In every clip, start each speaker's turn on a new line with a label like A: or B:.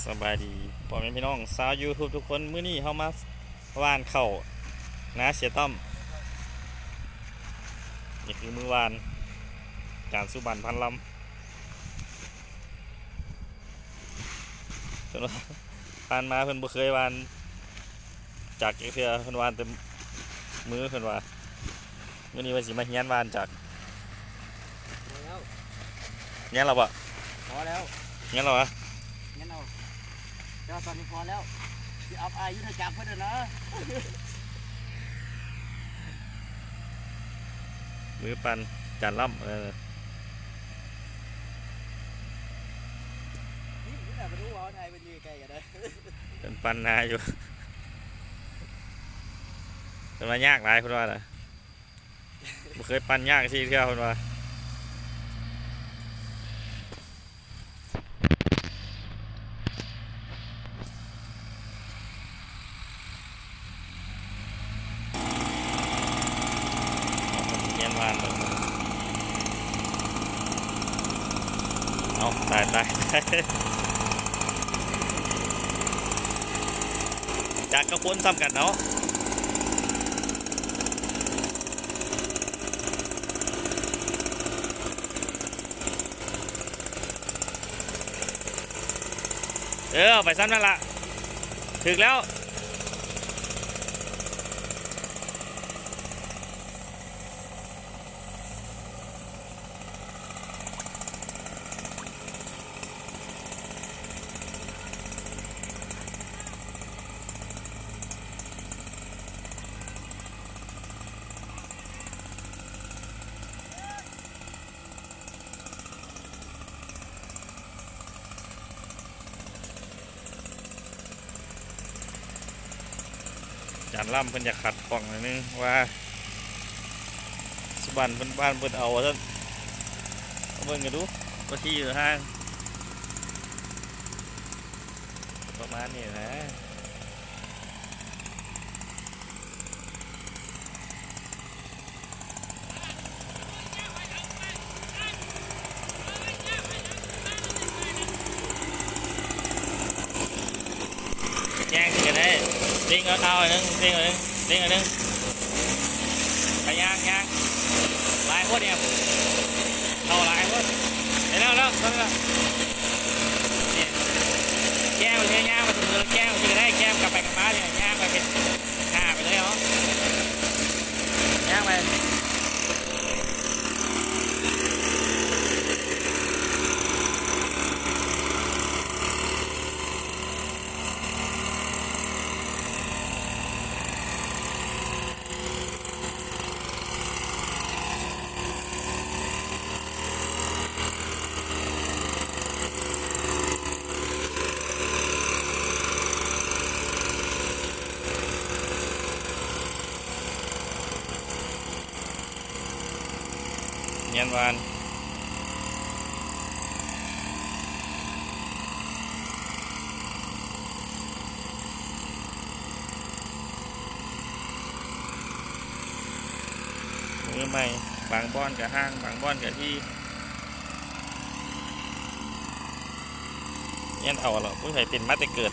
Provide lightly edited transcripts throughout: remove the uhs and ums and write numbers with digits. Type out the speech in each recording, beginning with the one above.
A: สบายดีพ่อแม่พี่น้องสาวยูทูบทุกคนมื้อนี้เฮามาว่านเข้านะเสียต้อมนี่คือมื้อวานจานสุบันพันลำเพิ่นว่าปานมาเพิ่นบ่เคยวานจากเทื่อเพิ่นวานแต่มื้อเพิ่นว่ามื้อนี้ว่าสิมาเฮียนวานจาก
B: พอแล้ว
A: เฮียนเราบ่
B: พอแล้ว
A: เฮียนเราอะ
B: งั้นเอาเจ้าตอนนี้พอแล้วที่อัพอายุทจักรเพื่อนนะ
A: มื้อปันจานล่ำ
B: นี่แหละมาดูว่าไทยเป็นยังไงกันเลย
A: เป็นปันนาอยู่เป็นมายากหลายเพิ่นว่าน่ะบ่เคยปันยากสิเทื่อเพิ่นว่าเฮียนวานเอาตายจากกระพุนซ้ำกันเนาะไปซ้ำนั่นละถึงแล้วจานล่ำเพิ่นอยากขัดของหน่อยนึงว่าสุบันเพิ่นบ้านเพิ่นเอาท่านเอาเบิ่งกันดูว่าที่อยู่ห้างประมาณนี้นะแย่งกันได้ดิ้งเอาหนึ่งดิ้งเอาหนึ่งดิ้งเอาหนึ่งไปย่างลายโคตรเนี่ยเอาลายโคตรเดี๋ยวแล้วเนี่ยแก้วเนี่ยย่างมาถึงมือแก้วที่ก็ได้แก้วกลับไปกลับมาเนี่ยย่างไปเป็นหน้าไปเลยเหรอย่างไปเย็นวานมือใหม่บางบ้อนกับห้างบางบ้อนกับที่เย็นเอาหรอผู้ใส่ติดมาแต่เกิด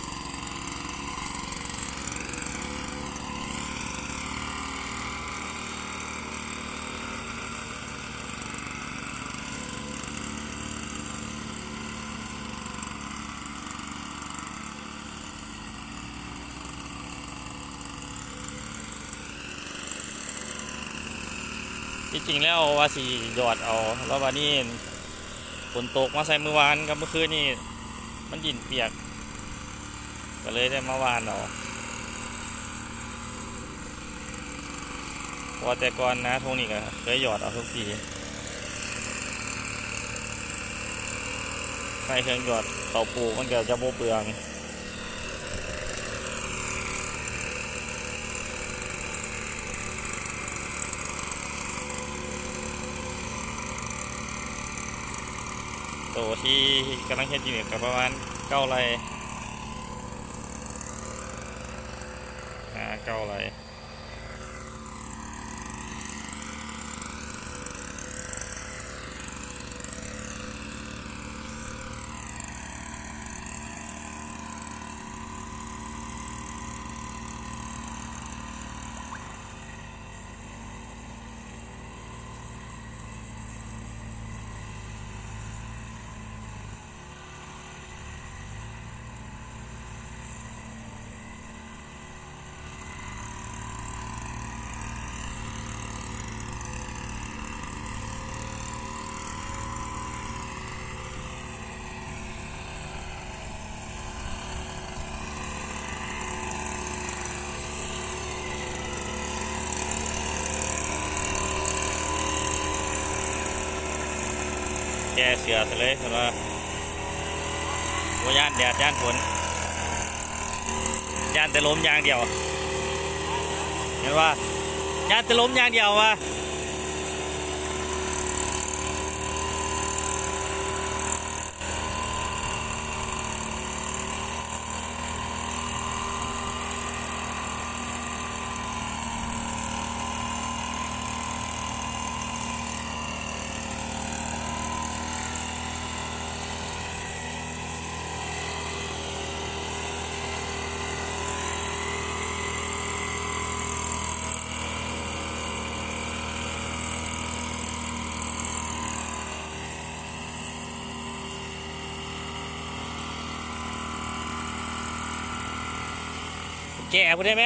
A: ที่จริงแล้วว่าสีหยอดเอาแล้ววันนี้ฝนตกมาใส่เมื่อวานกับเมื่อคืนนี่มันยินเปียกก็เลยได้มาวานเอาพอแต่ก่อนนะทงนี้ก็เคยหยอดเอาทุกทีใส่เครื่องหยอดเต่าปูมันก็จะโบเปลืองโตที่กำลังเฮ็ดอยู่กับประมาณ9 ไร่9 ไร่ แก้เสือซะเลยเห็นว่าย่านแดดย่านฝนย่านแต่ลมอย่างเดียวเห็นว่าย่านแต่ลมอย่างเดียววะแก่พูดได้ไหม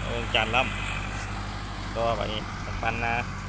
A: เอาจานล่ำก็ไปปันนะ